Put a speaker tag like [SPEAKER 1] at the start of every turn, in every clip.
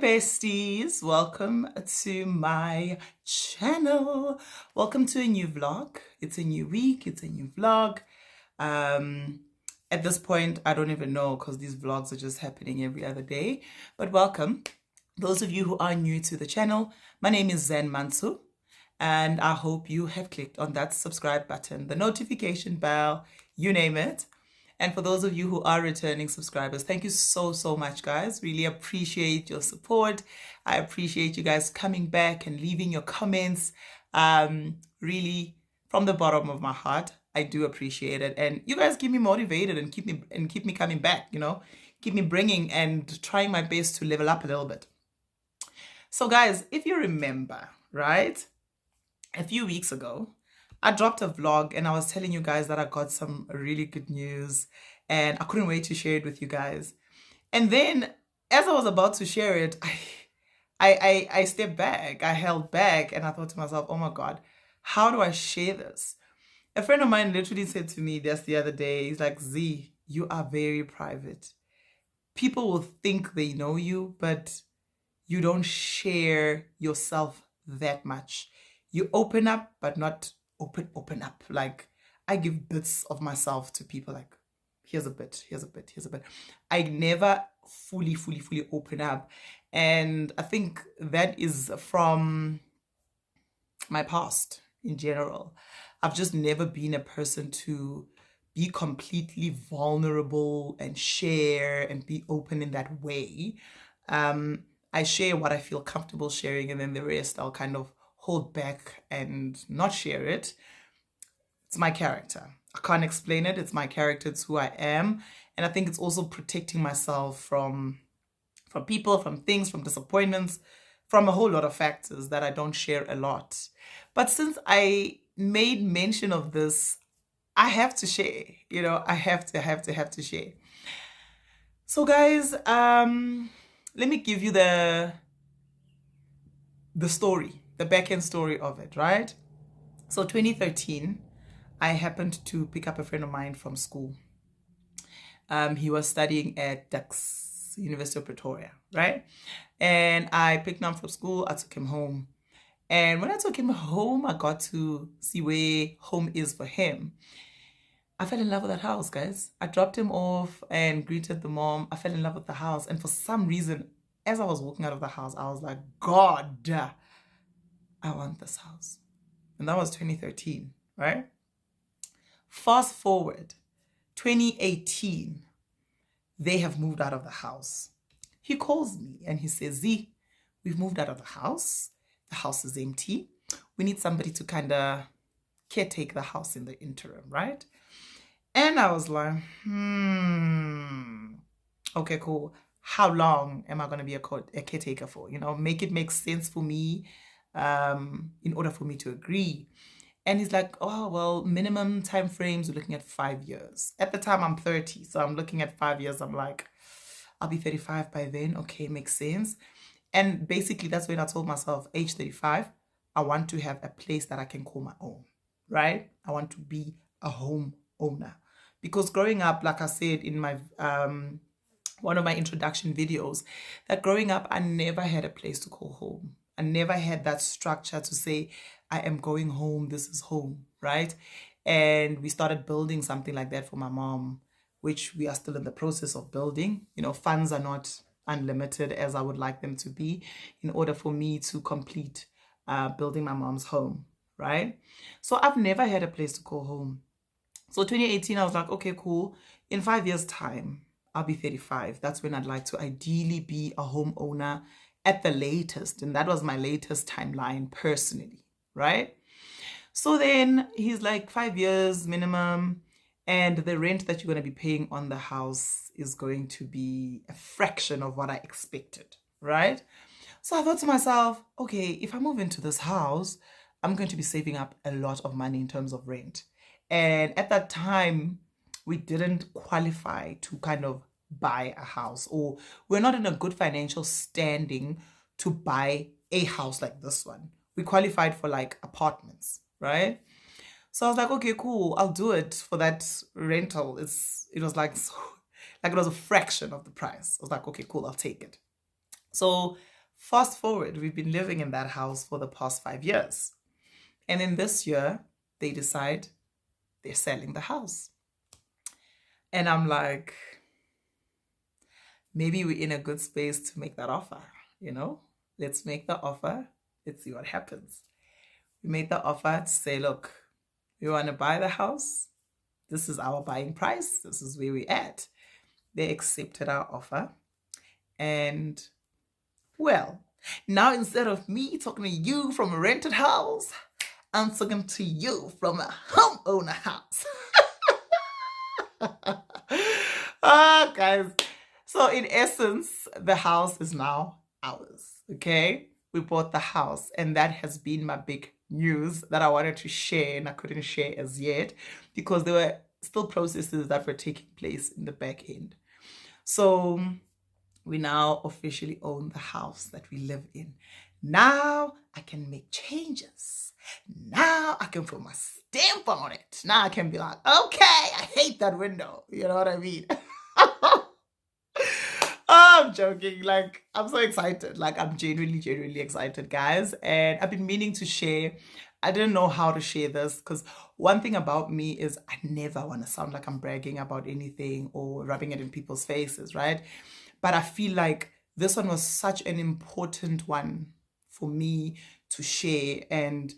[SPEAKER 1] besties, welcome to my channel. Welcome to a new vlog. It's a new week, it's a new vlog. At this point I don't even know because these vlogs are just happening every other day, but welcome. Those of you who are new to the channel, my name is Zen Mansu, and I hope you have clicked on that subscribe button, the notification bell, you name it. And for those of you who are returning subscribers, thank you so much, guys. Really appreciate your support. I appreciate you guys coming back and leaving your comments. Really, from the bottom of my heart, I do appreciate it. And you guys keep me motivated and keep me coming back, you know, keep me bringing and trying my best to level up a little bit. So guys, if you remember, right, a few weeks ago, I dropped a vlog and I was telling you guys that I got some really good news and I couldn't wait to share it with you guys. And then as I was about to share it, I stepped back, I held back, and I thought to myself, oh my God, how do I share this? A friend of mine literally said to me just the other day, he's like, Z, you are very private. People will think they know you, but you don't share yourself that much. You open up, but not open up. Like, I give bits of myself to people, like, here's a bit, here's a bit, here's a bit. I never fully open up. And I think that is from my past in general. I've just never been a person to be completely vulnerable and share and be open in that way. I share what I feel comfortable sharing, and then the rest I'll kind of hold back and not share it. It's my character. I can't explain it. It's my character. It's who I am. And I think it's also protecting myself from people, from things, from disappointments, from a whole lot of factors that I don't share a lot. But since I made mention of this, I have to share, you know, I have to share. So guys, let me give you the story, the back-end story of it, right? So 2013, I happened to pick up a friend of mine from school. He was studying at Dux, University of Pretoria, right? And I picked him up from school, I took him home. And when I took him home, I got to see where home is for him. I fell in love with that house, guys. I dropped him off and greeted the mom. I fell in love with the house. And for some reason, as I was walking out of the house, I was like, God, I want this house. And that was 2013, right? Fast forward, 2018, they have moved out of the house. He calls me and he says, Z, we've moved out of the house. The house is empty. We need somebody to kind of caretake the house in the interim, right? And I was like, okay, cool. How long am I going to be a caretaker for? You know, make it make sense for me in order for me to agree. And he's like, oh, well, minimum time frames, we're looking at 5 years. At the time, I'm 30, so I'm looking at 5 years. I'm like, I'll be 35 by then. Okay, makes sense. And basically, that's when I told myself, age 35, I want to have a place that I can call my own, right? I want to be a home owner. Because growing up, like I said in my one of my introduction videos, that growing up, I never had a place to call home. I never had that structure to say, I am going home, this is home, right? And we started building something like that for my mom, which we are still in the process of building. You know, funds are not unlimited as I would like them to be in order for me to complete building my mom's home, right? So I've never had a place to call home. So 2018, I was like, okay, cool. In 5 years' time, I'll be 35. That's when I'd like to ideally be a homeowner at the latest. And that was my latest timeline personally, right? So then he's like 5 years minimum. And the rent that you're going to be paying on the house is going to be a fraction of what I expected, right? So I thought to myself, okay, if I move into this house, I'm going to be saving up a lot of money in terms of rent. And at that time, we didn't qualify to kind of buy a house, or we're not in a good financial standing to buy a house like this one. We qualified for like apartments, right? So I was like, okay, cool, I'll do it for that rental. It was like, it was a fraction of the price. I was like, okay, cool, I'll take it. So Fast forward, we've been living in that house for the past 5 years. And in this year, they decide they're selling the house. And I'm like, maybe we're in a good space to make that offer, you know? Let's make the offer. Let's see what happens. We made the offer to say, look, we want to buy the house. This is our buying price. This is where we're at. They accepted our offer. And, well, now instead of me talking to you from a rented house, I'm talking to you from a homeowner house. Ah, guys. So in essence, the house is now ours, okay? We bought the house, and that has been my big news that I wanted to share, and I couldn't share as yet because there were still processes that were taking place in the back end. So we now officially own the house that we live in. Now I can make changes. Now I can put my stamp on it. Now I can be like, okay, I hate that window. You know what I mean? I'm joking. Like, I'm so excited. Like, I'm genuinely excited, guys. And I've been meaning to share. I didn't know how to share this because one thing about me is I never want to sound like I'm bragging about anything or rubbing it in people's faces, right? But I feel like this one was such an important one for me to share and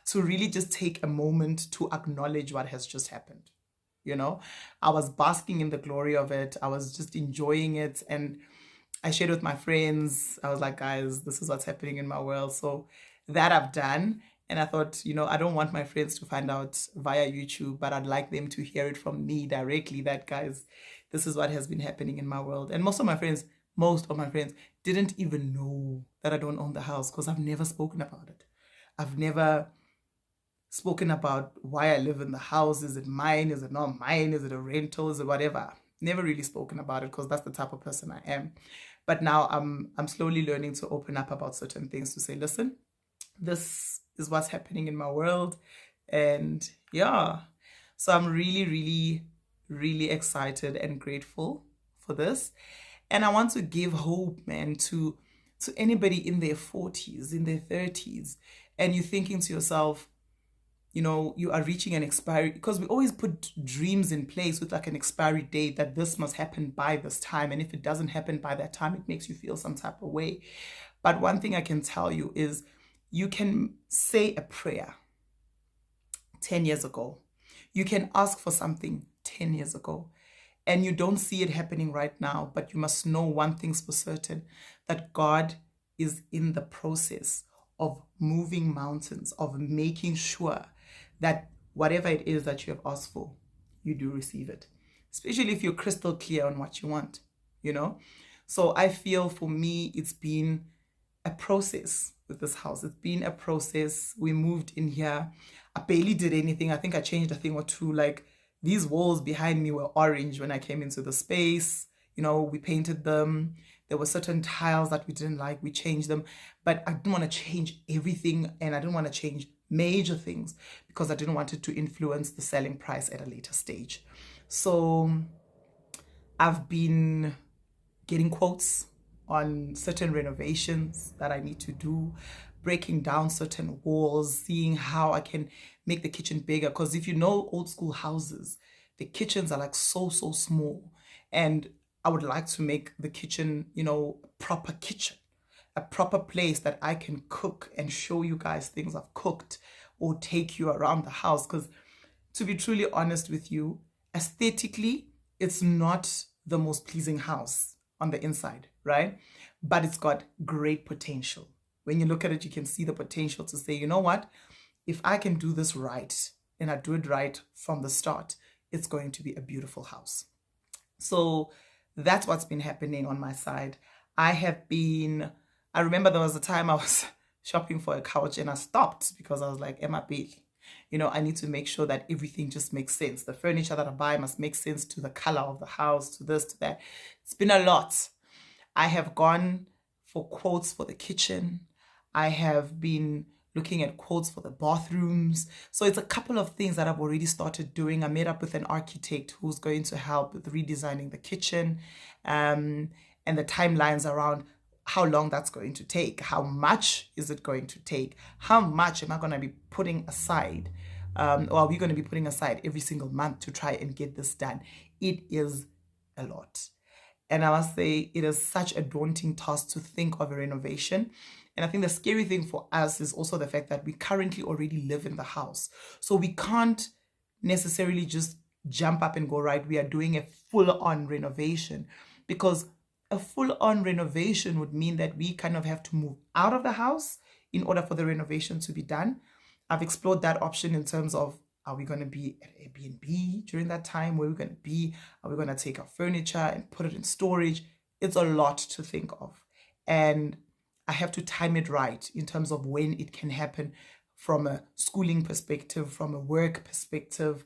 [SPEAKER 1] to really just take a moment to acknowledge what has just happened. You know, I was basking in the glory of it. I was just enjoying it. And I shared with my friends. I was like, guys, this is what's happening in my world. So that I've done. And I thought, you know, I don't want my friends to find out via YouTube, but I'd like them to hear it from me directly that, guys, this is what has been happening in my world. And most of my friends didn't even know that I don't own the house because I've never spoken about it. I've never spoken about why I live in the house. Is it mine? Is it not mine? Is it a rental? Is it whatever? Never really spoken about it because that's the type of person I am. But now I'm slowly learning to open up about certain things to say, listen, this is what's happening in my world. And yeah, so I'm really excited and grateful for this. And I want to give hope, man, to anybody in their 40s, in their 30s, and you're thinking to yourself, you know, you are reaching an expiry, because we always put dreams in place with like an expiry date that this must happen by this time. And if it doesn't happen by that time, it makes you feel some type of way. But one thing I can tell you is you can say a prayer 10 years ago. You can ask for something 10 years ago. And you don't see it happening right now, but you must know one thing's for certain, that God is in the process of moving mountains, of making sure that whatever it is that you have asked for, you do receive it. Especially if you're crystal clear on what you want, you know? So I feel for me, it's been a process with this house. It's been a process. We moved in here. I barely did anything. I think I changed a thing or two. Like, these walls behind me were orange when I came into the space. You know, we painted them. There were certain tiles that we didn't like. We changed them. But I didn't want to change everything, and I didn't want to change major things because I didn't want it to influence the selling price at a later stage. So I've been getting quotes on certain renovations that I need to do, breaking down certain walls, seeing how I can make the kitchen bigger. Because if you know old school houses, the kitchens are like so small. And I would like to make the kitchen, you know, a proper kitchen, a proper place that I can cook and show you guys things I've cooked or take you around the house. Because to be truly honest with you, aesthetically, it's not the most pleasing house on the inside, right? But it's got great potential. When you look at it, you can see the potential to say, you know what? If I can do this right and I do it right from the start, it's going to be a beautiful house. So that's what's been happening on my side. I remember there was a time I was shopping for a couch and I stopped because I was like, Emma B, you know, I need to make sure that everything just makes sense. The furniture that I buy must make sense to the color of the house, to this, to that. It's been a lot. I have gone for quotes for the kitchen. I have been looking at quotes for the bathrooms. So it's a couple of things that I've already started doing. I met up with an architect who's going to help with redesigning the kitchen and the timelines around how long that's going to take, how much is it going to take, how much am I going to be putting aside, or are we going to be putting aside every single month to try and get this done. It is a lot. And I must say, it is such a daunting task to think of a renovation. And I think the scary thing for us is also the fact that we currently already live in the house. So we can't necessarily just jump up and go, right, we are doing a full-on renovation, because a full-on renovation would mean that we kind of have to move out of the house in order for the renovation to be done. I've explored that option in terms of, are we going to be at Airbnb during that time? Where are we going to be? Are we going to take our furniture and put it in storage? It's a lot to think of. And I have to time it right in terms of when it can happen from a schooling perspective, from a work perspective.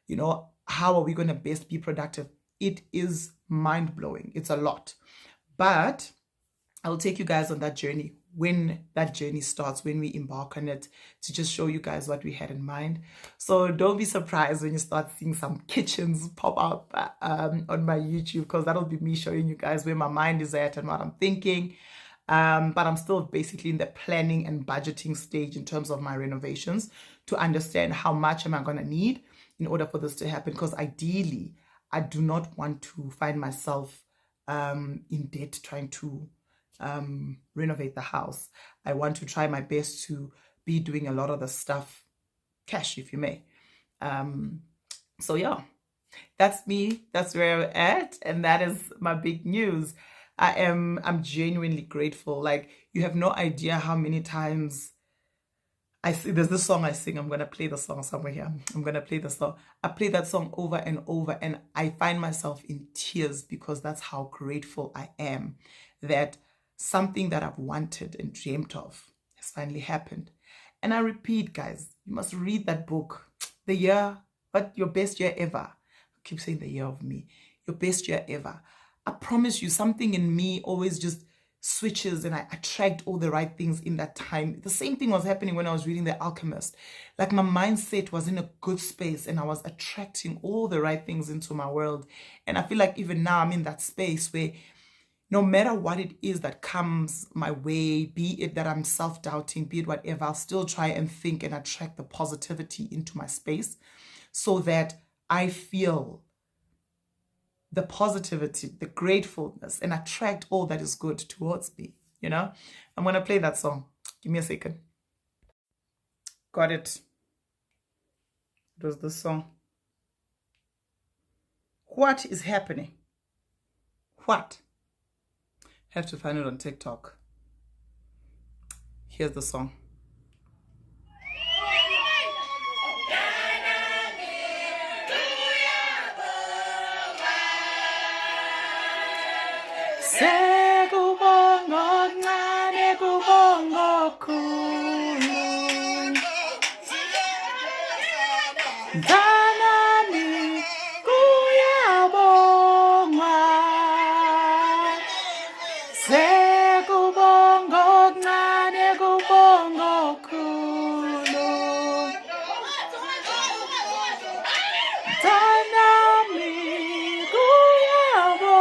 [SPEAKER 1] You know, how are we going to best be productive? It is mind-blowing. It's a lot. But I'll take you guys on that journey when that journey starts, when we embark on it, to just show you guys what we had in mind. So don't be surprised when you start seeing some kitchens pop up on my YouTube, because that'll be me showing you guys where my mind is at and what I'm thinking. But I'm still basically in the planning and budgeting stage in terms of my renovations, to understand how much am I going to need in order for this to happen. Because ideally, I do not want to find myself in debt trying to renovate the house. I want to try my best to be doing a lot of the stuff cash, if you may. So yeah, that's me. That's where I'm at, and that is my big news. I'm genuinely grateful. Like, you have no idea how many times I see, there's this song I sing. I'm gonna play the song somewhere here. I'm gonna play the song. I play that song over and over, and I find myself in tears, because that's how grateful I am that something that I've wanted and dreamt of has finally happened. And I repeat, guys, you must read that book. The year, but your best year ever. I keep saying the year of me. Your best year ever. I promise you, something in me always just switches, and I attract all the right things in that time. The same thing was happening when I was reading The Alchemist. Like, my mindset was in a good space, and I was attracting all the right things into my world. And I feel like even now I'm in that space where no matter what it is that comes my way, be it that I'm self-doubting, be it whatever, I'll still try and think and attract the positivity into my space, so that I feel the positivity, the gratefulness, and attract all that is good towards me, you know? I'm going to play that song. Give me a second. Got it. It was this song. What is happening? What? Have to find it on TikTok. Here's the song. Sekubonga ncane kubonga khulu, Ntanami kuyabonga. Sekubonga ncane kubonga khulu, Ntanami kuyabonga.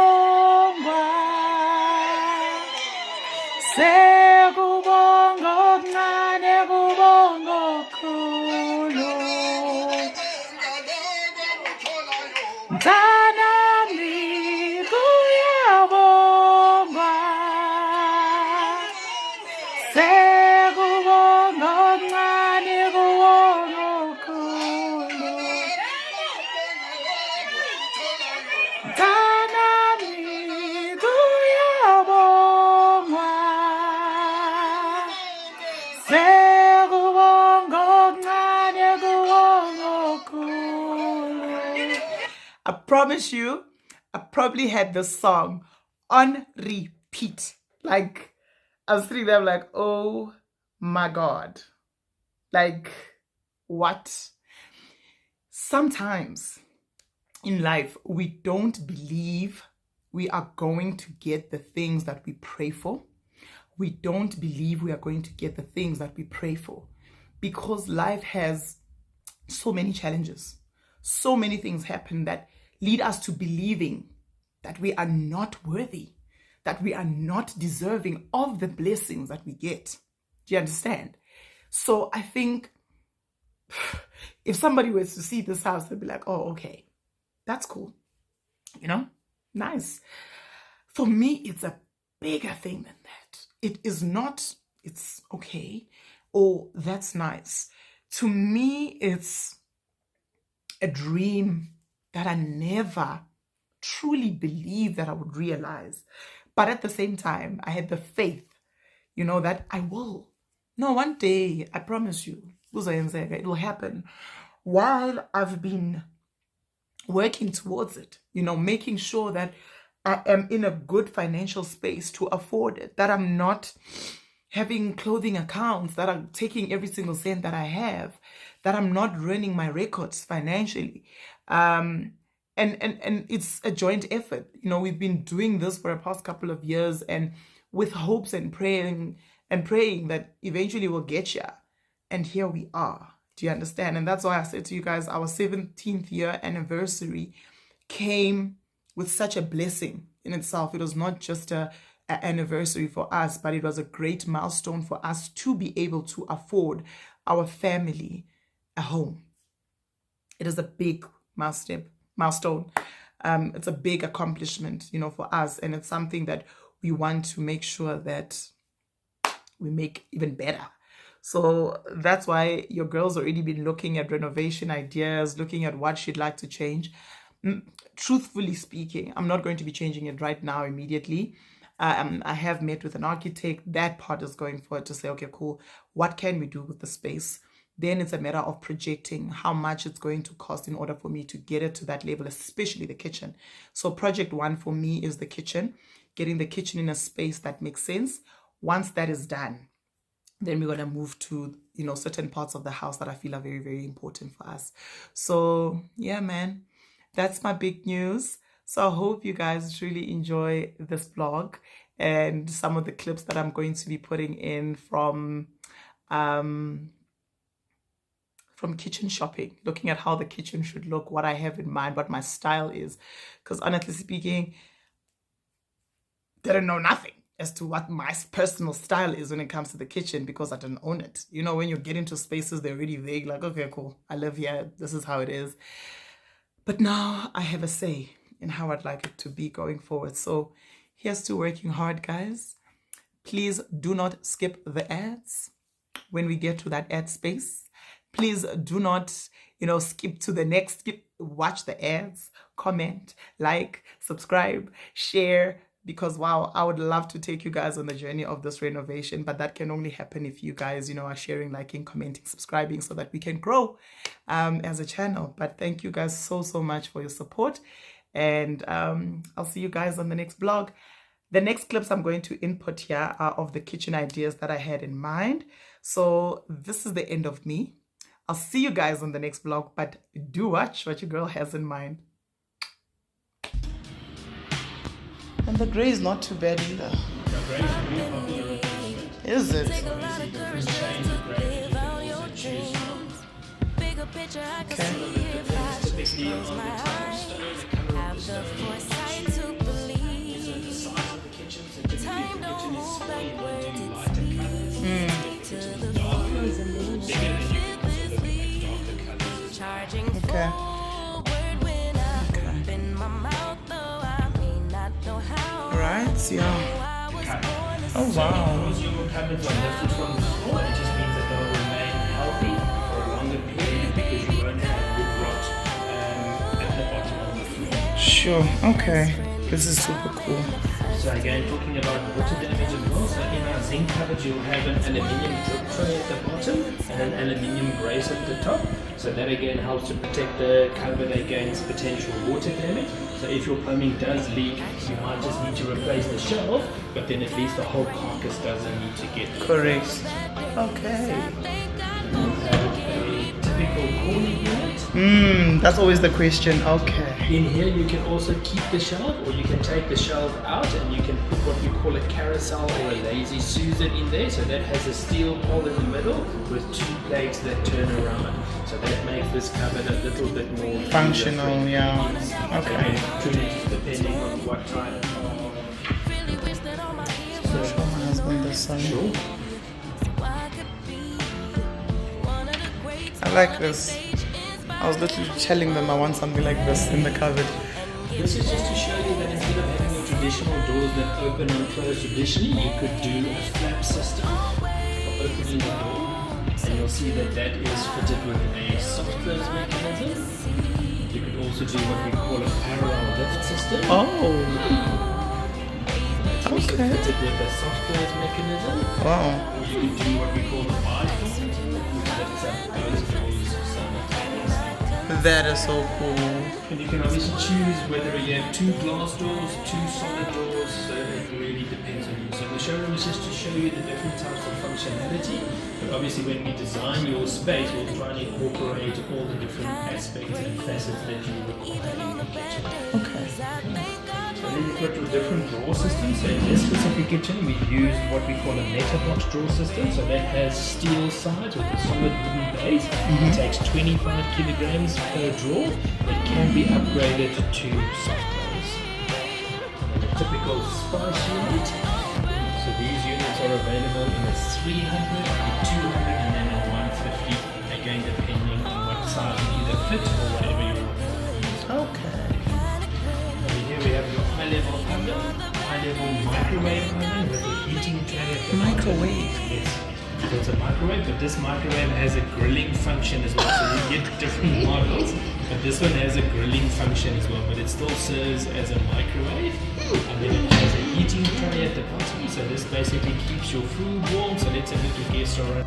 [SPEAKER 1] Sekubonga ncane kubonga khulu, Ntanami kuyabonga. Sekubonga ncane kubonga khulu, Ntanami kuyabonga. Sekubonga ncane kubonga khulu. I promise you, I probably had this song on repeat. Like, I was sitting there like, oh my God. Like, what? Sometimes in life, we don't believe we are going to get the things that we pray for. We don't believe we are going to get the things that we pray for, because life has so many challenges. So many things happen that lead us to believing that we are not worthy, that we are not deserving of the blessings that we get. Do you understand? So I think if somebody was to see this house, they'd be like, oh, okay, that's cool. You know, nice. For me, it's a bigger thing than that. It is not, it's okay, or that's nice. To me, it's a dream that I never truly believed that I would realize. But at the same time, I had the faith, you know, that I will. No, one day, I promise you, it will happen. While I've been working towards it, you know, making sure that I am in a good financial space to afford it, that I'm not having clothing accounts that are taking every single cent that I have, that I'm not running my records financially. And it's a joint effort. You know, we've been doing this for the past couple of years, and with hopes and praying that eventually we'll get here. And here we are. Do you understand? And that's why I said to you guys, our 17th year anniversary came with such a blessing in itself. It was not just an anniversary for us, but it was a great milestone for us to be able to afford our family a home. It is a big milestone. It's a big accomplishment, you know, for us, and it's something that we want to make sure that we make even better. So that's why your girl's already been looking at renovation ideas, looking at what she'd like to change. Truthfully speaking, I'm not going to be changing it right now immediately. I have met with an architect. That part is going forward to say, okay, cool, what can we do with the space? Then it's a matter of projecting how much it's going to cost in order for me to get it to that level, especially the kitchen. So project one for me is the kitchen, getting the kitchen in a space that makes sense. Once that is done, then we're going to move to, you know, certain parts of the house that I feel are very, very important for us. So yeah, man, that's my big news. So I hope you guys truly enjoy this vlog and some of the clips that I'm going to be putting in from kitchen shopping, looking at how the kitchen should look, what I have in mind, what my style is. Because honestly speaking, they don't know nothing as to what my personal style is when it comes to the kitchen, because I don't own it. You know, when you get into spaces, they're really vague, like, okay, cool, I live here, this is how it is. But now I have a say in how I'd like it to be going forward. So here's to working hard, guys. Please do not skip the ads when we get to that ad space. Please do not, you know, skip to the next, watch the ads, comment, like, subscribe, share, because wow, I would love to take you guys on the journey of this renovation, but that can only happen if you guys, you know, are sharing, liking, commenting, subscribing, so that we can grow as a channel. But thank you guys so much for your support, and I'll see you guys on the next vlog. The next clips I'm going to input here are of the kitchen ideas that I had in mind. So this is the end of me. I'll see you guys on the next vlog, but do watch what your girl has in mind. And the grey is not too bad either. Is it? Okay. Right, yeah. Oh wow. Because your cabinets are lifted from the floor, it just means that they'll remain healthy for a longer period because you won't have wood rot at the bottom of the floor. Sure, okay. This is super cool. So again, talking about water damage as well, so in our zinc cupboard you'll have an aluminium drip tray at the bottom and an aluminium brace at the top. So that again helps to protect the cupboard against potential water damage. So if your plumbing does leak, you might just need to replace the shelf, but then at least the whole carcass doesn't need to get correct. Okay. A typical corner unit. That's always the question. Okay. In here you can also keep the shelf, or you can take the shelf out and you can put what we call a carousel or a lazy Susan in there. So that has a steel pole in the middle with two plates that turn around. So that makes this cupboard a little bit more functional, yeah. Okay. Depending on what type of Show my husband this song.
[SPEAKER 2] Sure.
[SPEAKER 1] I like this. I was literally telling them I want something like this in the cupboard.
[SPEAKER 2] This is just to show you that instead of having your traditional doors that open and close traditionally, you could do a flap system for opening the door. And you'll see that that is fitted with a soft close mechanism. You could also do what we call a parallel lift system.
[SPEAKER 1] Oh.
[SPEAKER 2] It's also
[SPEAKER 1] Okay.
[SPEAKER 2] fitted with a soft close mechanism.
[SPEAKER 1] Wow.
[SPEAKER 2] Or you could do what we call the bifold, which lifts up both doors simultaneously.
[SPEAKER 1] That is so cool.
[SPEAKER 2] And you can obviously choose whether you have 2 glass doors, 2 solid doors, so it really depends on you. So the showroom is just to show you the different types of functionality, but obviously when we design your space, we'll try and incorporate all the different aspects and facets that you require in the kitchen.
[SPEAKER 1] Okay.
[SPEAKER 2] So then you've got your different drawer systems. So in this specific kitchen, we use what we call a letterbox drawer system. So that has steel sides with a solid wooden base. It takes 25 kilograms per drawer. It can be upgraded to soft close. And a typical spice unit. So these units are available in a 300, a 200, and then a 150. Again, depending on what size you either fit or whatever you want.
[SPEAKER 1] Okay.
[SPEAKER 2] Here we have your high-level oven, high-level microwave oven with a heating tray at the bottom.
[SPEAKER 1] Microwave?
[SPEAKER 2] Yes. So it's a microwave, but this microwave has a grilling function as well. So you get different models, but this one has a grilling function as well. But it still serves as a microwave, and then it has a heating tray at the bottom. So this basically keeps your food warm. So let's say that your guests are around.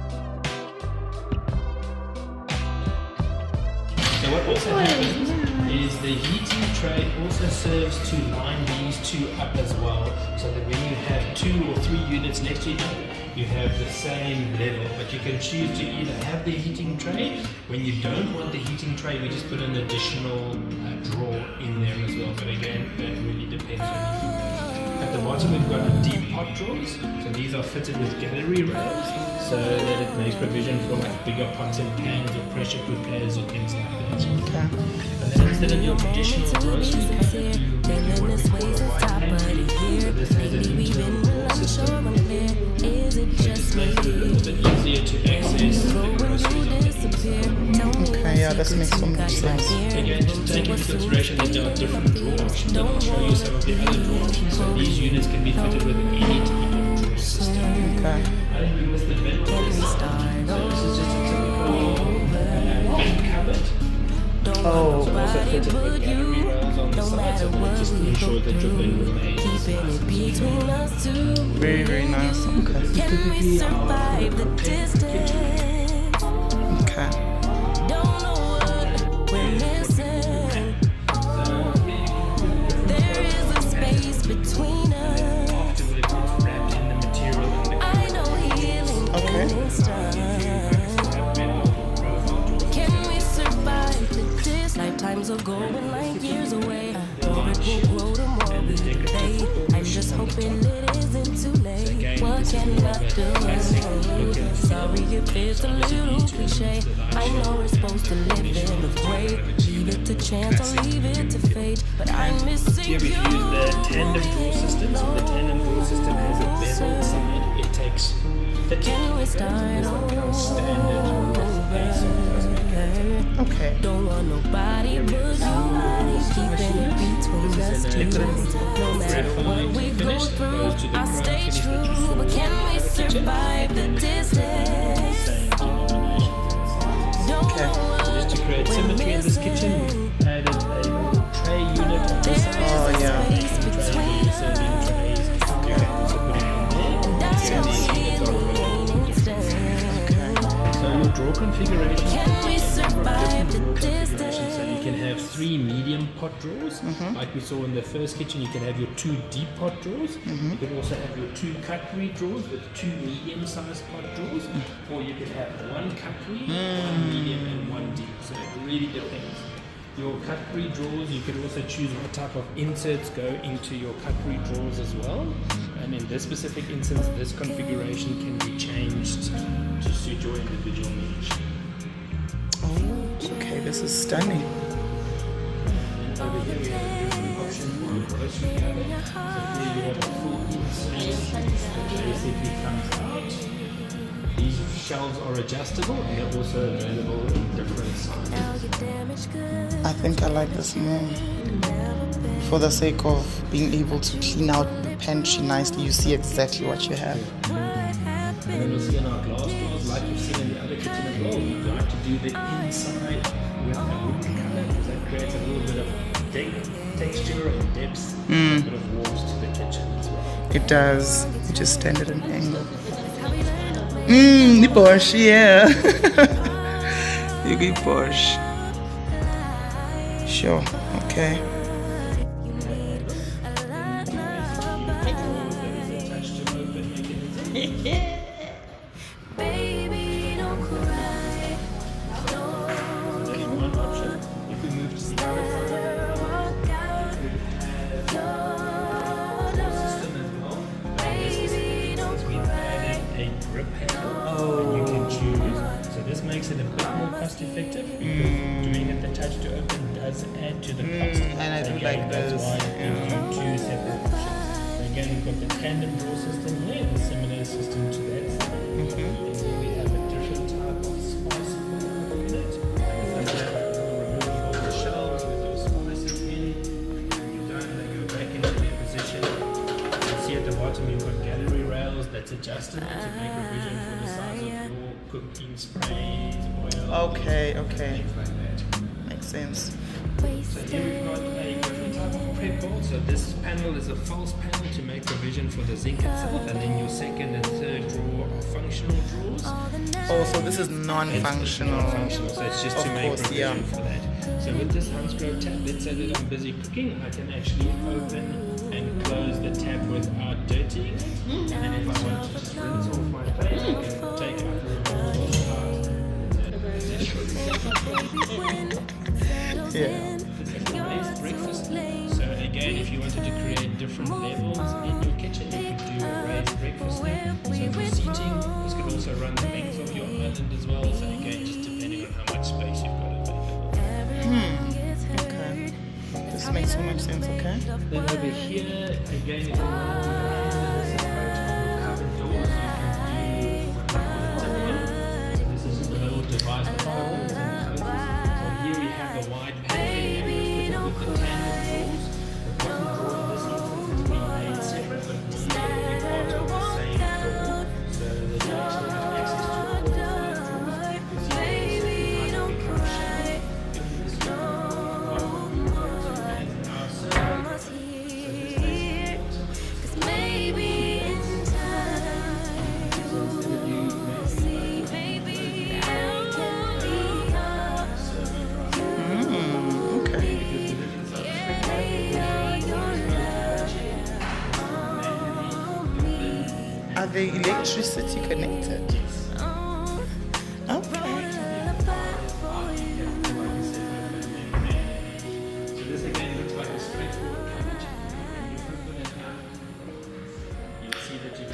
[SPEAKER 2] So what also happens is the heating tray also serves to line these two up as well, so that when you have 2 or 3 units next to each other, you have the same level. But you can choose to either have the heating tray. When you don't want the heating tray, we just put an additional drawer in there as well. But again, that really depends on you. At the bottom we've got the deep pot drawers. So these are fitted with gallery rails, so that it makes provision for like bigger pots and pans or pressure cookers or things like that.
[SPEAKER 1] Okay.
[SPEAKER 2] And then instead of your traditional grocery cupboard, you do what we call a wide pantry. So this has an internal drawer system. It makes it a little bit easier to access the groceries on the
[SPEAKER 1] Okay, yeah, this makes so much sense.
[SPEAKER 2] Again, just take into consideration that there are different drawer options, and I'll show you some of the other drawer options. So these units can be fitted with any type of drawer system.
[SPEAKER 1] Okay.
[SPEAKER 2] I think we missed the middle of this. So this is just a typical back cupboard.
[SPEAKER 1] Oh.
[SPEAKER 2] It's also fitted with gallery rails on the side, so that just ensures that your bin remains nice.
[SPEAKER 1] Very, very nice. Okay.
[SPEAKER 2] Typically our kitchen.
[SPEAKER 1] Okay.
[SPEAKER 3] Lifetimes are going like years away. Or it will grow to more we debate. I'm just hoping it isn't too late. What can I do? Sorry if it's a little cliche. I know we're supposed to live in the gray. Leave it to chance or leave it to fate. But I'm missing
[SPEAKER 2] Here we use the tandem drawer system. So the tandem drawer system has a bevel side. It takes 50.
[SPEAKER 3] Can we start
[SPEAKER 2] Standard.
[SPEAKER 1] Okay.
[SPEAKER 3] Don't want nobody but you. Keeping it between us two. No matter what we go through, I stay true. But can we survive the distance?
[SPEAKER 1] Okay.
[SPEAKER 2] So just to create symmetry in this kitchen, we added a tray unit on this side.
[SPEAKER 1] Oh, yeah.
[SPEAKER 2] Tray serving trays. You can also put it in there. And these units are rolled. So your drawer configuration. So you can have 3 medium pot drawers, like we saw in the first kitchen. You can have your 2 deep pot drawers. You can also have your 2 cutlery drawers with 2 medium-sized pot drawers, or you can have 1 cutlery, 1 medium, and 1 deep. So it really depends. Your cutlery drawers, you can also choose what type of inserts go into your cutlery drawers as well. And in this specific instance, this configuration can be changed to suit your individual needs.
[SPEAKER 1] Oh, okay, this is stunning.
[SPEAKER 2] And over here we have a different option for your grocery cover. So here you have a full insert that basically comes out. These shelves are adjustable and they're also available in different sizes.
[SPEAKER 1] I think I like this more for the sake of being able to clean out the pantry nicely. You see exactly what you have.
[SPEAKER 2] And then you'll see in our glass doors, like you've seen in the other kitchen as well, we like to do the inside with a woody color because that creates a little bit of texture and depth and a bit of warmth to the kitchen as well.
[SPEAKER 1] It does. You just stand at an angle. The Porsche, yeah. You get Porsche. Sure, okay.
[SPEAKER 2] Makes it a bit more cost effective because doing it the touch to open does add to the cost.
[SPEAKER 1] And I do
[SPEAKER 2] again,
[SPEAKER 1] like
[SPEAKER 2] that's
[SPEAKER 1] those.
[SPEAKER 2] why it gives you two separate options. Again, we've got the tandem drawer system here, and a similar system to that side. And then we have a different type of spice unit. And we have a removable shelves with those spices in. And you're done, they go back into their position. You see at the bottom you've got gallery rails that's adjustable to make revision for the size of your cooking sprays, oil,
[SPEAKER 1] Okay.
[SPEAKER 2] things like that.
[SPEAKER 1] Makes sense.
[SPEAKER 2] So here we've got a different type of prep bowl. So this panel is a false panel to make provision for the zinc itself, and then your second and third drawer are functional drawers.
[SPEAKER 1] Oh, so this is non-functional.
[SPEAKER 2] Non-functional, so it's just
[SPEAKER 1] Of
[SPEAKER 2] to make
[SPEAKER 1] course,
[SPEAKER 2] provision
[SPEAKER 1] yeah.
[SPEAKER 2] for that. So with this unscrew tab, let's say that I'm busy cooking, I can actually open and close the tab without dirtying. And then if I want to just rinse off my plate, I can take out the removable part.
[SPEAKER 1] Yeah.
[SPEAKER 2] This is a raised breakfast. So again, if you wanted to create different levels in your kitchen, you could do a raised breakfast. So for seating, this could also run the length of your island as well. So again, just depending on how much space you've got available.
[SPEAKER 1] Okay. This makes so much sense, okay?
[SPEAKER 2] Then over here, again, if you want to cover doors, you can do this is a little device that folds and closes. So here we have the wide panel with the tandem drawers. The bottom drawer in this instance has been made separate, but it's part of the same drawer. So that you actually have access to all of those drawers. You see that it's crochet in this
[SPEAKER 1] Are they electricity connected? Okay.
[SPEAKER 2] So this again looks like a straightforward cabbage.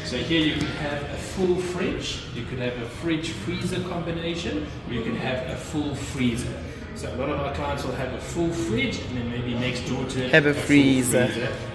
[SPEAKER 2] So here you could have a full fridge, you could have a fridge freezer combination, or you can have a full freezer. So a lot of our clients will have a full fridge and then maybe next door to it
[SPEAKER 1] Have a
[SPEAKER 2] full
[SPEAKER 1] freezer.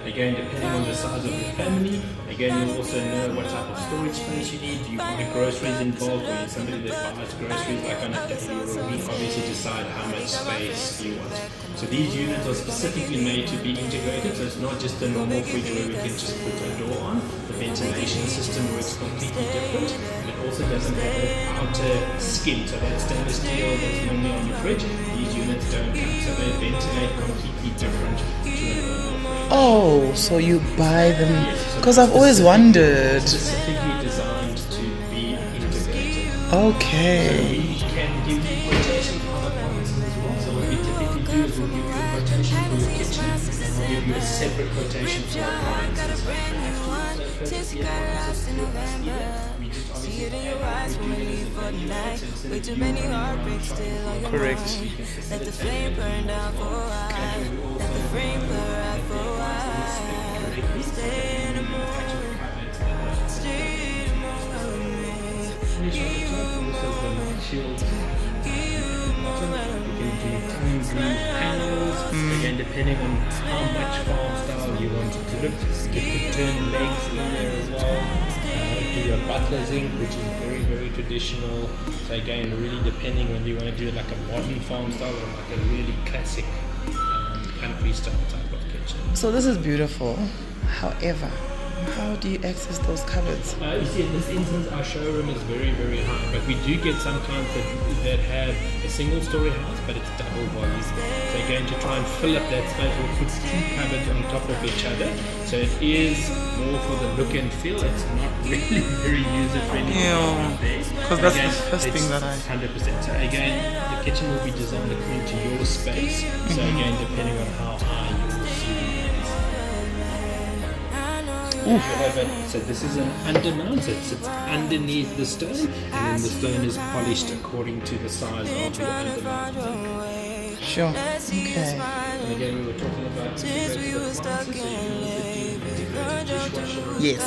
[SPEAKER 2] Again, depending on the size of your family. Again, you'll also know what type of storage space you need. Do you buy groceries in bulk, or are you somebody that buys groceries like on a daily or a week? Obviously decide how much space you want. So these units are specifically made to be integrated, so it's not just a normal fridge where we can just put a door on. The ventilation system works completely different. It also doesn't have an outer skin, so that stainless steel that's normally on your fridge, these units don't come, so they ventilate completely different to a normal fridge.
[SPEAKER 1] Oh, so you buy them? Because I've always wondered.
[SPEAKER 2] Specifically designed to be integrated.
[SPEAKER 1] Okay.
[SPEAKER 2] We can give you quotations on appliances as well. So what we typically do is we'll give you a quotation for your kitchen, and we'll give you a separate quotation for appliances. So if you have to purchase the appliances through us either, we just obviously add we do it as a value add, so instead of you running around trying to pull
[SPEAKER 1] Correct.
[SPEAKER 2] we can facilitate it and we also frame burn out for a while. Again, depending on how much farm style you want it to look. You could turn legs in there as well. Do your butler zinc, which is very, very traditional. So again, really depending when you want to do like a modern farm style or like a really classic country style type of kitchen.
[SPEAKER 1] So this is beautiful. However, how do you access those cupboards?
[SPEAKER 2] You see, in this instance, our showroom is very, very high, but we do get some clients that have a single story house, but it's double volume. So again, to try and fill up that space, we'll put 2 cupboards on top of each other. So it is more for the look and feel. It's not really very user-friendly.
[SPEAKER 1] Yeah, because that's the first thing that I...
[SPEAKER 2] 100%. So again, the kitchen will be designed according to your space. So again, depending on how high your ceiling is. So this is an undermount, so it sits underneath the stone, and then the stone is polished according to the size of your undermount.
[SPEAKER 1] Sure, okay.
[SPEAKER 2] And again, we were talking about integrated appliances, so you can also do integrated dishwasher.
[SPEAKER 1] Yes.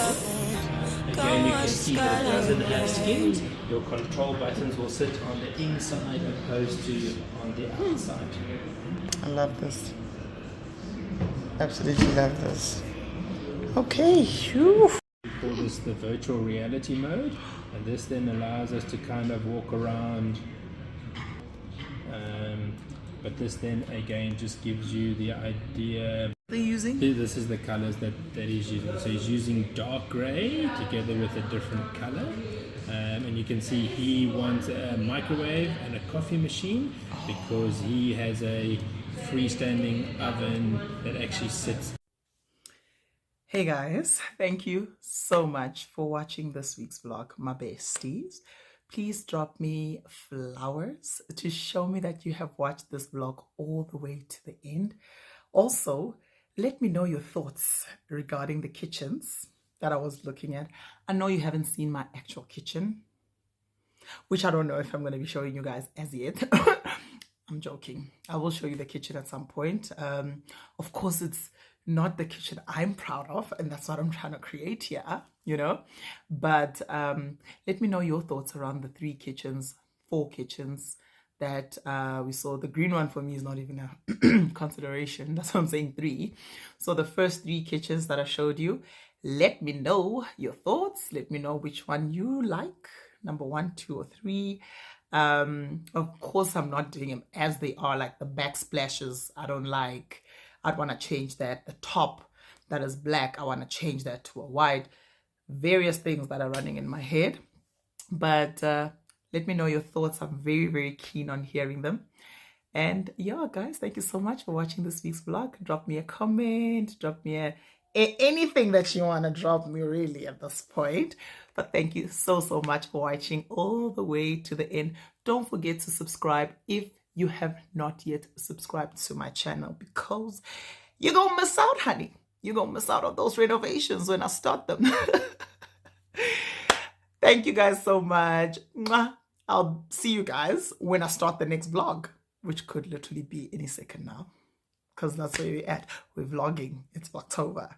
[SPEAKER 2] Again, you can see that it doesn't have skins. Your control buttons will sit on the inside opposed to on the outside.
[SPEAKER 1] I love this. Absolutely love this. Okay. Whew.
[SPEAKER 2] We call this the virtual reality mode, and this then allows us to kind of walk around. But this then again just gives you the idea.
[SPEAKER 1] They're using?
[SPEAKER 2] This is the colors that he's using. So he's using dark gray together with a different color. And you can see he wants a microwave and a coffee machine because he has a freestanding oven that actually sits.
[SPEAKER 1] Hey guys, thank you so much for watching this week's vlog, my besties. Please drop me flowers to show me that you have watched this vlog all the way to the end. Also, let me know your thoughts regarding the kitchens that I was looking at. I know you haven't seen my actual kitchen, which I don't know if I'm going to be showing you guys as yet. I'm joking. I will show you the kitchen at some point. Of course, it's not the kitchen I'm proud of, and that's what I'm trying to create here, you know. But let me know your thoughts around the 4 kitchens that we saw. The green one for me is not even a consideration. That's why I'm saying 3. So the first 3 kitchens that I showed you, let me know your thoughts. Let me know which one you like, number 1, 2, or 3. Of course, I'm not doing them as they are, like the backsplashes I don't like. I'd want to change that. The top that is black, I want to change that to a white. Various things that are running in my head. But let me know your thoughts. I'm very, very keen on hearing them. And yeah, guys, thank you so much for watching this week's vlog. Drop me a comment. Drop me anything that you want to drop me really at this point. But thank you so, so much for watching all the way to the end. Don't forget to subscribe if you have not yet subscribed to my channel, because you're gonna miss out, honey. You're gonna miss out on those renovations when I start them. Thank you guys so much. I'll see you guys when I start the next vlog, which could literally be any second now, because that's where we're at. We're vlogging. It's October.